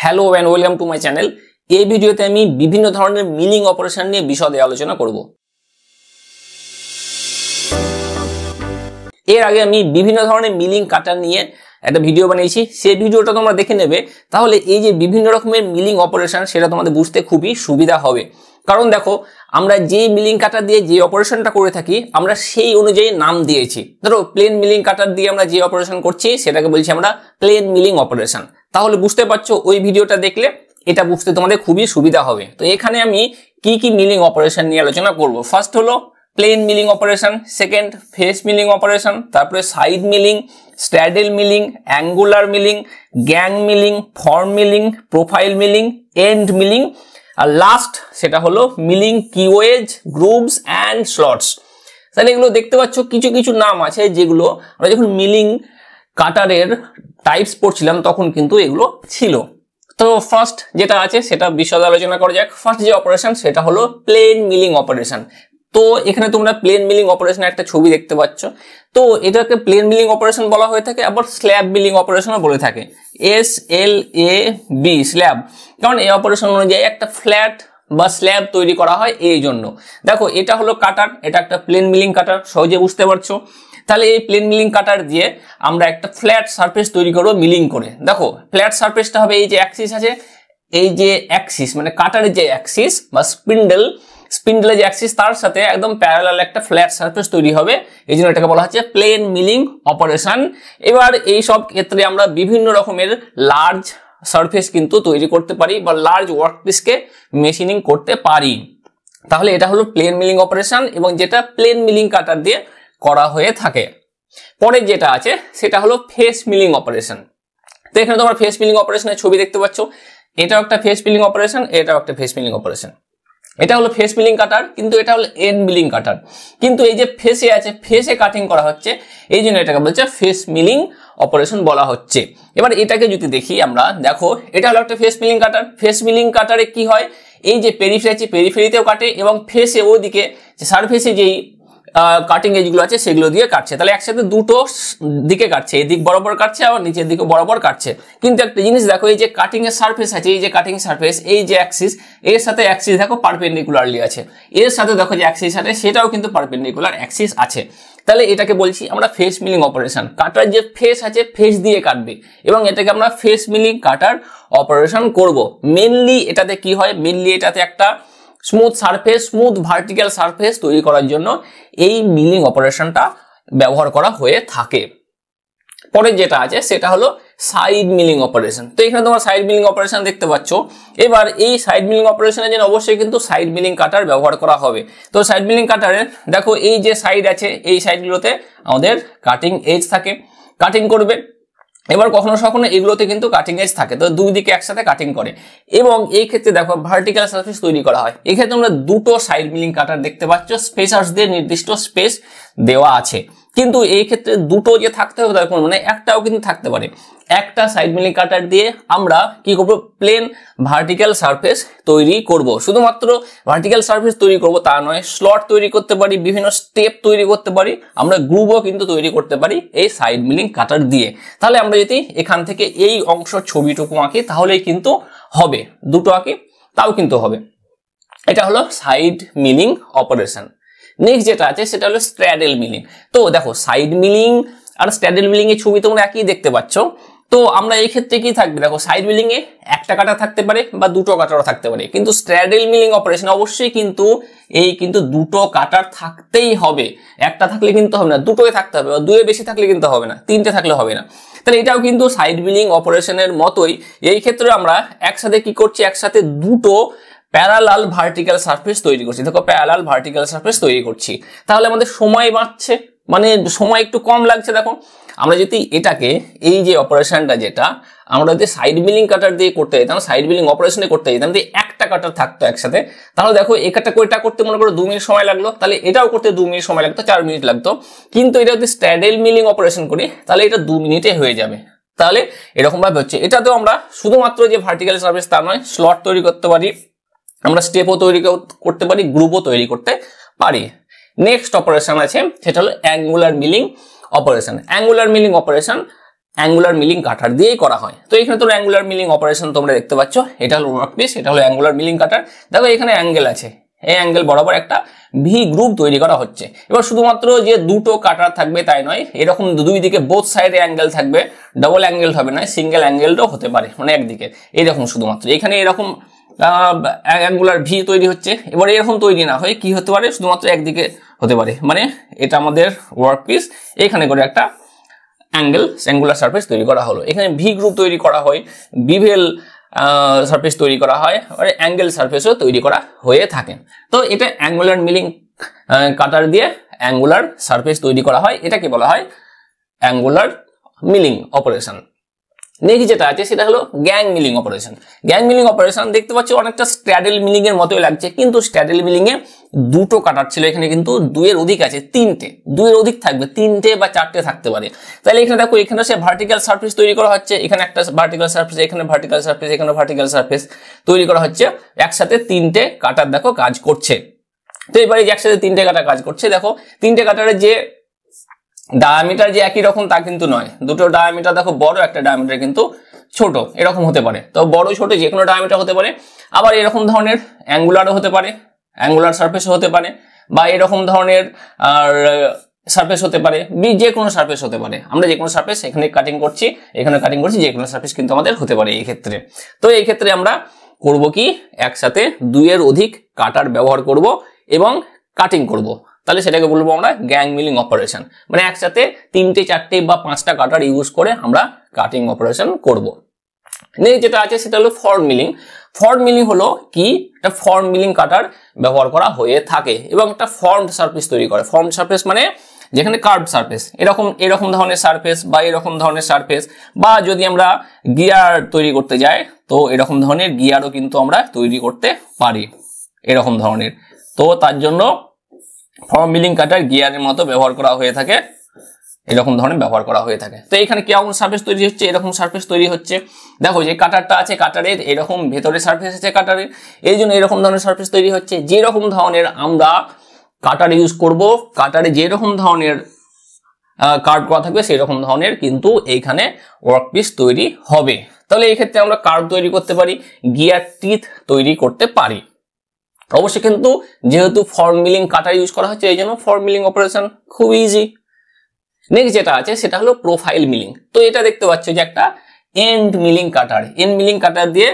Hello and welcome to my channel. এই ভিডিওতে আমি বিভিন্ন ধরনের মিলিং অপারেশন নিয়ে বিশদে আলোচনা করব। এর আগে আমি বিভিন্ন ধরনের মিলিং কাটার নিয়ে একটা ভিডিও বানিয়েছি, সেই ভিডিওটা তোমরা দেখে নেবে। তাহলে এই যে বিভিন্ন রকমের মিলিং অপারেশন সেটা তোমাদের বুঝতে খুবই সুবিধা হবে। কারণ দেখো, আমরা যে মিলিং কাটার দিয়ে যে অপারেশনটা করে থাকি আমরা সেই অনুযায়ী নাম দিয়েছি। ধরো প্লেন মিলিং কাটার দিয়ে আমরা যে অপারেশন করছি সেটাকে বলছি আমরা প্লেন মিলিং অপারেশন। তাহলে বুঝতে পারছো, ওই ভিডিওটা দেখলে এটা বুঝতে তোমাদের খুবই সুবিধা হবে। তো এখানে আমি কি কি মিলিং অপারেশন নিয়ে আলোচনা করব। ফার্স্ট হলো plane milling operation, second face milling operation, তারপরে side milling, straddle milling, angular milling, gang milling, form milling, profile milling, end milling, আর লাস্ট সেটা হলো milling keyways, grooves and slots. তাহলে এগুলো দেখতে পাচ্ছ কিছু কিছু নাম আছে যেগুলো আমরা যখন মিলিং কাটারের টাইপস পড়ছিলাম তখন কিন্তু এগুলো ছিল। তো ফার্স্ট যেটা আছে সেটা বিশদ আলোচনা করা যাক। ফার্স্ট যে অপারেশন সেটা হলো প্লেন মিলিং অপারেশন। তো এখানে তোমরা প্লেন মিলিং অপারেশনের একটা ছবি দেখতে পাচ্ছ। তো এটাকে প্লেন মিলিং অপারেশন বলা হয়ে থাকে, আবার স্ল্যাব মিলিং অপারেশনও বলে থাকে। SLAB স্ল্যাব, কারণ এই অপারেশন অনুযায়ী একটা ফ্ল্যাট বা স্ল্যাব তৈরি করা হয়। এই জন্য দেখো এটা হলো কাটার, এটা একটা প্লেন মিলিং কাটার, সহজে বুঝতে পারছো। তাহলে এই প্লেন মিলিং কাটার দিয়ে আমরা একটা ফ্ল্যাট সারফেস তৈরি করবো মিলিং করে। দেখো ফ্ল্যাট সারফেসটা হবে এই যে অ্যাক্সিস আছে, এই যে অ্যাক্সিস মানে কাটারের যে অ্যাক্সিস বা স্পিন্ডেলের যে অ্যাক্সিস তার সাথে একদম প্যারালাল একটা ফ্ল্যাট সারফেস তৈরি হবে। এই জন্য এটাকে বলা হচ্ছে প্লেন মিলিং অপারেশন। এবার এই সব ক্ষেত্রে আমরা বিভিন্ন রকমের লার্জ সারফেস কিন্তু তৈরি করতে পারি বা লার্জ ওয়ার্কপিসকে মেশিনিং করতে পারি। তাহলে এটা হলো প্লেন মিলিং অপারেশন এবং যেটা প্লেন মিলিং কাটার দিয়ে করা হয়ে থাকে। পরে যেটা আছে সেটা হলো ফেস মিলিং অপারেশন। তো এখানে তোমরা ফেস মিলিং অপারেশনের ছবি দেখতে পাচ্ছ। এটাও একটা ফেস মিলিং অপারেশন, এটাও একটা ফেস মিলিং অপারেশন। এটা হলো ফেস মিলিং কাটার, কিন্তু এটা হলো এন্ড মিলিং কাটার। কিন্তু এই যে ফেসে আছে, ফেসে কাটিং করা হচ্ছে, এই জন্য এটাকে বলছে ফেস মিলিং অপারেশন বলা হচ্ছে। এবার এটাকে যদি দেখি আমরা, দেখো এটা হলো একটা ফেস মিলিং কাটার। ফেস মিলিং কাটারে কি হয়, এই যে পেরিফেরি আছে পেরিফেরিতেও কাটে এবং ফেসে ওদিকে সারফেসে যেই কাটিং এজগুলো আছে সেগুলো দিয়ে কাটছে। তাহলে একসাথে দুটো দিকে কাটছে, এদিক বরাবর কাটছে আবার নিচের দিকে বরাবর কাটছে। কিন্তু একটা জিনিস দেখো, এই যে কাটিং এর সারফেস আছে, এই যে কাটিং সারফেস, এই যে অ্যাক্সিস, এর সাথে অ্যাক্সিস দেখো পারপেন্ডিকুলারলি আছে, এর সাথে দেখো যে অ্যাক্সিস আছে সেটাও কিন্তু পারপেন্ডিকুলার অ্যাক্সিস আছে। তাহলে এটাকে বলছি আমরা ফেস মিলিং অপারেশন। কাটার যে ফেস আছে ফেস দিয়ে কাটবে এবং এটাকে আমরা ফেস মিলিং কাটার অপারেশন করব। মেনলি এটাতে কি হয়, মেনলি এটাতে একটা smooth surface, smooth vertical surface তৈরি করার জন্য এই মিলিং অপারেশনটা ব্যবহার করা হয়ে থাকে। পরে যেটা আছে সেটা হলো সাইড মিলিং অপারেশন। তো এখানে তোমরা সাইড মিলিং অপারেশন দেখতে পাচ্ছ। এবার এই সাইড মিলিং অপারেশনের জন্য অবশ্যই কিন্তু সাইড মিলিং কাটার ব্যবহার করা হবে। তো সাইড মিলিং কাটারে দেখো এই যে সাইড আছে, এই সাইডগুলোতে আমাদের কাটিং এজ থাকে, কাটিং করবে। এবার কখনো কখনো এগুলোতে কিন্তু কাটিং এজ থাকে, তো দুই দিকে একসাথে কাটিং করে এবং এই ক্ষেত্রে দেখো ভার্টিক্যাল সারফেস তৈরি করা হয়। এই ক্ষেত্রে আমরা দুটো সাইড মিলিং কাটার দেখতে পাচ্ছ, স্পেসার্স দিয়ে নির্দিষ্ট স্পেস দেওয়া আছে। কিন্তু এই ক্ষেত্রে দুটো যে থাকতে হবে তার কোনো মানে একটাও কিন্তু থাকতে পারে। একটা সাইড মিলিং কাটার দিয়ে আমরা কি করব, প্লেন ভার্টিক্যাল সারফেস তৈরি করব। শুধুমাত্র ভার্টিক্যাল সারফেস তৈরি করব তা নয়, স্লট তৈরি করতে পারি, বিভিন্ন স্টেপ তৈরি করতে পারি, আমরা গ্রুপও কিন্তু তৈরি করতে পারি এই সাইড মিলিং কাটার দিয়ে। তাহলে আমরা যদি এখান থেকে এই অংশ ছবিটুকু আঁকি তাহলেই কিন্তু হবে, দুটো আঁকি তাও কিন্তু হবে। এটা হলো সাইড মিলিং অপারেশন। নেক্সট যেটা আছে সেটা হলো স্ট্র্যাডেল মিলিং। তো দেখো সাইড মিলিং আর স্ট্র্যাডেল মিলিং এর ছবি তোমরা একই দেখতে পাচ্ছ। তো আমরা এই ক্ষেত্রে কি থাকবে, দেখো সাইড মিলিং এ একটা কাটা থাকতে পারে বা দুটো কাটারও থাকতে পারে, কিন্তু স্ট্র্যাডেল মিলিং অপারেশন অবশ্যই কিন্তু দুটো কাটার থাকতেই হবে। একটা থাকলে কিন্তু হবে না, দুটোই থাকতে হবে, বা দুয়ে বেশি থাকলে কিন্তু হবে না, তিনটে থাকলে হবে না। তাহলে এটাও কিন্তু সাইড মিলিং অপারেশনের মতোই। এই ক্ষেত্রে আমরা একসাথে কি করছি, একসাথে দুটো প্যারালাল ভার্টিক্যাল সারফেস তৈরি করছি। দেখো প্যারালাল ভার্টিক্যাল সারফেস তৈরি করছি, তাহলে আমাদের সময় বাঁচছে, মানে সময় একটু কম লাগছে। দেখো আমরা যদি এটাকে এই যে অপারেশনটা যেটা আমরা যদি সাইড মিলিং কাটার দিয়ে করতে যেতাম, সাইড মিলিং অপারেশনে করতে যেতাম, যদি একটা কাটার থাকতো একসাথে, তাহলে দেখো এটা করতে মনে করো 2 মিনিট সময় লাগলো, তাহলে এটাও করতে 2 মিনিট সময় লাগতো, 4 মিনিট লাগতো। কিন্তু এটা যদি স্ট্র্যাডেল মিলিং অপারেশন করি তাহলে এটা 2 মিনিটে হয়ে যাবে। তাহলে এরকম ভাবে হচ্ছে। এটাতেও আমরা শুধুমাত্র যে ভার্টিক্যাল সারফেস তা নয়, স্লট তৈরি করতে পারি, আমরা স্টেপও তৈরি করতে পারি, গ্রুপও তৈরি করতে পারি। নেক্সট অপারেশন আছে সেটা হলো angular milling operation. Angular milling operation angular milling cutter দিয়েই করা হয়। তো এখানে তোমরা অ্যাঙ্গুলার মিলিং অপারেশন তোমরা দেখতে পাচ্ছ, এটা হলো ওয়ার্কপিস, এটা হলো অ্যাঙ্গুলার মিলিং কাটার। দেখো এখানে অ্যাঙ্গেল আছে, এই অ্যাঙ্গেল বরাবর একটা ভি গ্রুপ তৈরি করা হচ্ছে। এবার শুধুমাত্র যে দুটো কাটার থাকবে তাই নয়, এরকম দুই দিকে বোথ সাইডে অ্যাঙ্গেল থাকবে, ডাবল অ্যাঙ্গেল হবে না, সিঙ্গেল অ্যাঙ্গেলটাও হতে পারে, মানে একদিকে এইরকম শুধুমাত্র এখানে এরকম অ্যাঙ্গুলার ভি তৈরি হচ্ছে। এবার এরকম তৈরি না হয়ে কি হতে পারে, শুধুমাত্র একদিকে হতে পারে, মানে এটা আমাদের ওয়ার্কপিস, এখানে করে একটা অ্যাঙ্গুলার সারফেস তৈরি করা হলো। এখানে ভি গ্রুপ তৈরি করা হয়, বিভেল সারফেস তৈরি করা হয়, আর অ্যাঙ্গেল সারফেসও তৈরি করা হয়ে থাকে। তো এটা অ্যাঙ্গুলার মিলিং কাটার দিয়ে অ্যাঙ্গুলার সারফেস তৈরি করা হয়, এটাকে বলা হয় অ্যাঙ্গুলার মিলিং অপারেশন। নেক্সট যেটা আছে সেটা হলো gang milling operation. Gang milling operation দেখতে পাচ্ছ অনেকটা স্ট্যাডেল মিলিং এর মতোই লাগছে, কিন্তু স্ট্যাডেল মিলিং এ দুটো কাটার ছিল, এখানে কিন্তু দুইয়ের অধিক আছে, দুইয়ের অধিক থাকবে, 3টে বা 4টে থাকতে পারে। তাহলে এখানে দেখো এখানে সে ভার্টিক্যাল সারফেস তৈরি করা হচ্ছে, এখানে একটা ভার্টিক্যাল সারফেস, এখানে ভার্টিক্যাল সারফেস, এখানে ভার্টিক্যাল সারফেস তৈরি করা হচ্ছে, একসাথে 3টে কাটার দেখো কাজ করছে। তো এবারে যে একসাথে 3টে কাটার কাজ করছে, দেখো 3টে কাটারের যে ডায়ামিটার যে একই রকম তা কিন্তু নয়, দুটো ডায়ামিটার দেখো বড়, একটা ডায়ামিটার কিন্তু ছোট, এরকম হতে পারে। তো বড় ছোট যে কোনো ডায়ামিটার হতে পারে, আবার এরকম ধরনের অ্যাঙ্গুলারও হতে পারে, অ্যাঙ্গুলার সারফেসও হতে পারে, বা এরকম ধরনের সারফেস হতে পারে, যে কোনো সারফেস হতে পারে। আমরা যে কোনো সারফেস এখানে কাটিং করছি, এখানে কাটিং করছি, যে কোনো সারফেস কিন্তু আমাদের হতে পারে এই ক্ষেত্রে। তো এই ক্ষেত্রে আমরা করব কি, একসাথে দুইয়ের অধিক কাটার ব্যবহার করব এবং কাটিং করব, তাহলে সেটাকে বলবো আমরা গ্যাং মিলিং অপারেশন। মানে একসাথে 3টে 4টে বা 5টা কাটার ইউজ করে আমরা কাটিং অপারেশন করব। নেক্সট যেটা আছে সেটা হলো ফর্ম মিলিং। ফর্ম মিলিং হলো কি, একটা ফর্ম মিলিং কাটার ব্যবহার করা হয়ে থাকে এবং একটা ফর্মড সারফেস তৈরি করে। ফর্মড সারফেস মানে যেখানে কার্ভ সারফেস, এরকম ধরনের সারফেস বা এরকম ধরনের সারফেস, বা যদি আমরা গিয়ার তৈরি করতে যাই তো এরকম ধরনের গিয়ারও কিন্তু আমরা তৈরি করতে পারি, এরকম ধরনের। তো তার জন্য ফর্ম মিলিং কাটার গিয়ারের মতো ব্যবহার করা হয়ে থাকে, এরকম ধরনের ব্যবহার করা হয়ে থাকে। তো এখানে কেমন সারফেস তৈরি হচ্ছে, এরকম সারফেস তৈরি হচ্ছে। দেখো যে কাটারটা আছে, কাটারের এরকম ভেতরে সারফেস আছে কাটারের, এই জন্য এরকম ধরনের সারফেস তৈরি হচ্ছে। যেরকম ধরনের আমরা কাটার ইউজ করব, কাটারে যেরকম ধরনের কার্ভ করা থাকবে সেই রকম ধরনের কিন্তু এইখানে ওয়ার্কপিস তৈরি হবে। তাহলে এই ক্ষেত্রে আমরা কার্ভ তৈরি করতে পারি, গিয়ার টিথ তৈরি করতে পারি। অবশ্যই কিন্তু যেহেতু ফর্ম মিলিং কাটার ইউজ করা হচ্ছে এই জন্য ফর্ম মিলিং অপারেশন খুব ইজি। নেক্সট যেটা আছে সেটা হলো প্রোফাইল মিলিং। তো এটা দেখতে পাচ্ছ যে একটা end milling cutter, end milling cutter দিয়ে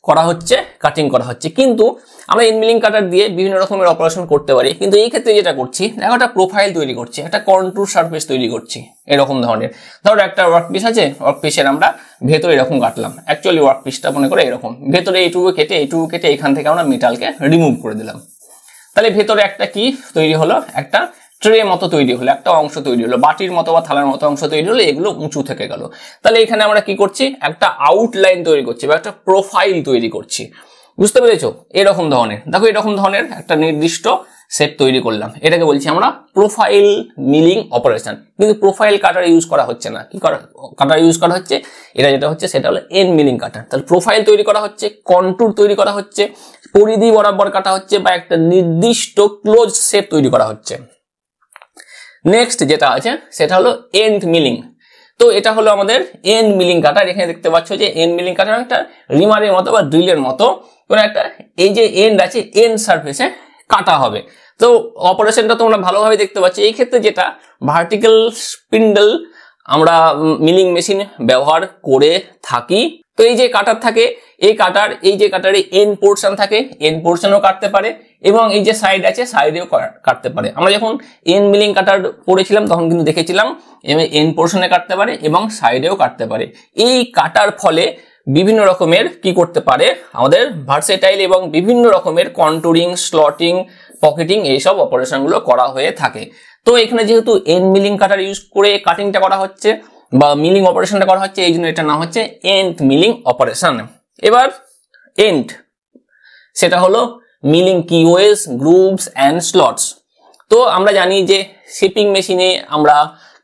করা হচ্ছে, কাটিং করা হচ্ছে। কিন্তু আমরা এন্ড মিলিং কাটার দিয়ে বিভিন্ন রকমের অপারেশন করতে পারি, কিন্তু এই ক্ষেত্রে যেটা করছি দেখো একটা প্রোফাইল তৈরি করছি, একটা কন্ট্যুর সারফেস তৈরি করছি এরকম ধরনের। ধরো একটা ওয়ার্কপিস আছে, ওয়ার্কপিসের আমরা ভেতরে এরকম কাটলাম, অ্যাকচুয়ালি ওয়ার্কপিসটা মনে করে এরকম, ভেতরে এইটুকু কেটে এখান থেকে আমরা মেটালকে রিমুভ করে দিলাম। তাহলে ভেতরে একটা কি তৈরি হলো, একটা ট্রে মতো তৈরি হলো, একটা অংশ তৈরি হলো, বাটির মতো বা থালার মতো অংশ তৈরি হলো, এগুলো উঁচু থেকে গেল। তাহলে এখানে আমরা কি করছি, একটা আউটলাইন তৈরি করছি বা একটা প্রোফাইল তৈরি করছি, বুঝতে পেরেছো? এরকম ধরনের দেখো, এরকম ধরনের একটা নির্দিষ্ট শেপ তৈরি করলাম, এটাকে বলছি আমরা প্রোফাইল মিলিং অপারেশন। কিন্তু প্রোফাইল কাটার ইউজ করা হচ্ছে না, কি কাটার ইউজ করা হচ্ছে, এটা যেটা হচ্ছে সেটা হলো এন্ড মিলিং কাটার। তাহলে প্রোফাইল তৈরি করা হচ্ছে, কন্ট্যুর তৈরি করা হচ্ছে, পরিধি বরাবর কাটা হচ্ছে বা একটা নির্দিষ্ট ক্লোজ শেপ তৈরি করা হচ্ছে। নেক্সট যেটা আছে সেটা হলো এন্ড মিলিং। তো এটা হলো আমাদের এন্ড মিলিং কাটার। এখানে দেখতে পাচ্ছ যে এন্ড মিলিং কাটার একটা রিমারের মতো বা ড্রিলের মতো কোনো একটা, এই যে এন্ড আছে এন্ড সারফেসে কাটা হবে। তো অপারেশনটা তোমরা ভালোভাবে দেখতে পাচ্ছ। এই ক্ষেত্রে যেটা ভার্টিক্যাল স্পিন্ডল আমরা মিলিং মেশিন ব্যবহার করে থাকি। তো এই যে কাটার থাকে, এই যে কাটারে এন্ড পোর্শন থাকে, এন্ড পোর্শনও কাটতে পারে এবং এই যে সাইড আছে সাইডেও কাটতে পারে। আমরা যখন এন্ড মিলিং কাটার পড়েছিলাম তখন কিন্তু দেখেছিলাম এন্ড পোর্শনে কাটতে পারে এবং সাইডেও কাটতে পারে। এই কাটার ফলে বিভিন্ন রকমের কি করতে পারে, আমাদের ভার্সেটাইল এবং বিভিন্ন রকমের কন্টুরিং, স্লটিং, পকেটিং এইসব অপারেশনগুলো করা হয়ে থাকে। তো এখানে যেহেতু এন্ড মিলিং কাটার ইউজ করে কাটিংটা করা হচ্ছে বা মিলিং অপারেশনটা করা হচ্ছে, এই জন্য এটার নাম হচ্ছে এন্ড মিলিং অপারেশন। এবার এন্ড সেটা হলো মিলিং কিওয়েস, গ্রুভস অ্যান্ড স্লটস। তো আমরা জানি যে শেপিং মেশিনে আমরা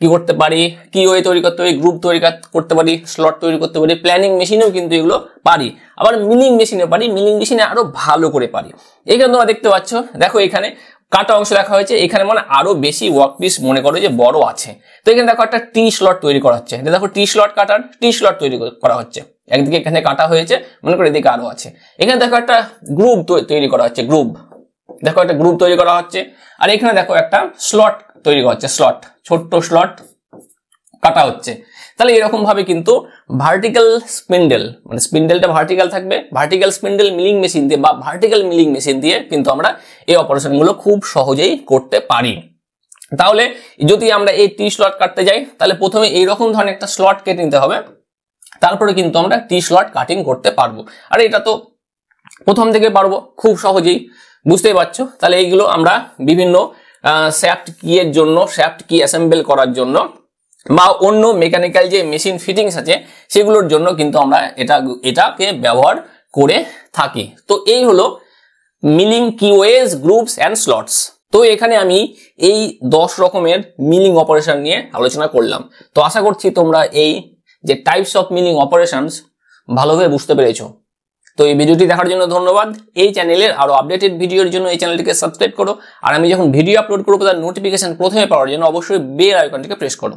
কি করতে পারি, কিওয়ে তৈরি করতে পারি, গ্রুপ তৈরি করতে পারি, স্লট তৈরি করতে পারি, প্ল্যানিং মেশিনেও কিন্তু এগুলো পারি, আবার মিলিং মেশিনেও পারি, মিলিং মেশিনে আরো ভালো করে পারি। এখানে তোমরা দেখতে পাচ্ছ, দেখো এখানে কাটা অংশ দেখা হয়েছে, এখানে মানে আরো বেশি ওয়ার্ক পিস মনে করো যে বড় আছে। তো এখানে দেখো একটা টি স্লট তৈরি করা হচ্ছে, দেখো টি স্লট কাটার টি স্লট তৈরি করা হচ্ছে, একদিকে এখানে কাটা হয়েছে, মনে করো এদিকে আরো আছে। এখানে দেখো একটা গ্রুপ তৈরি করা হচ্ছে, গ্রুপ, দেখো একটা গ্রুপ তৈরি করা হচ্ছে। আর এখানে দেখো একটা স্লট তৈরি করা হচ্ছে, স্লট, ছোট্ট স্লট কাটা হচ্ছে। তাহলে এরকম ভাবে কিন্তু ভার্টিক্যাল স্পিন্ডেল, মানে স্পিন্ডেলটা ভার্টিক্যাল থাকবে, ভার্টিক্যাল স্পিন্ডেল মিলিং মেশিন দিয়ে বা ভার্টিক্যাল মিলিং মেশিন দিয়ে কিন্তু আমরা এই অপারেশনগুলো খুব সহজেই করতে পারি। তাহলে যদি আমরা এই টি স্লট কাটতে যাই, তাহলে প্রথমে এইরকম ধরনের একটা স্লট কেটে নিতে হবে, তারপরে কিন্তু আমরা টি স্লট কাটিং করতে পারবো। আর এটা তো প্রথম থেকে পারবো খুব সহজেই, বুঝতেই পারছো। তাহলে এইগুলো আমরা বিভিন্ন শ্যাফট কি এর জন্য, শ্যাফট কি অ্যাসেম্বল করার জন্য বা অন্য মেকানিক্যাল যে মেশিন ফিটিংস আছে সেগুলোর জন্য কিন্তু আমরা এটাকে ব্যবহার করে থাকি। তো এই হলো milling keyways, grooves and slots. তো এখানে আমি এই 10 রকমের মিলিং অপারেশন নিয়ে আলোচনা করলাম। তো আশা করছি তোমরা এই যে টাইপস অফ মিলিং অপারেশনস ভালোভাবে বুঝতে পেরেছো। তো এই ভিডিওটি দেখার জন্য ধন্যবাদ। এই চ্যানেলের আরো আপডেটেড ভিডিওর জন্য এই চ্যানেলটিকে সাবস্ক্রাইব করো, আর আমি যখন ভিডিও আপলোড করবো তার নোটিফিকেশন প্রথমে পাওয়ার জন্য অবশ্যই বেল আইকনটিকে প্রেস করো।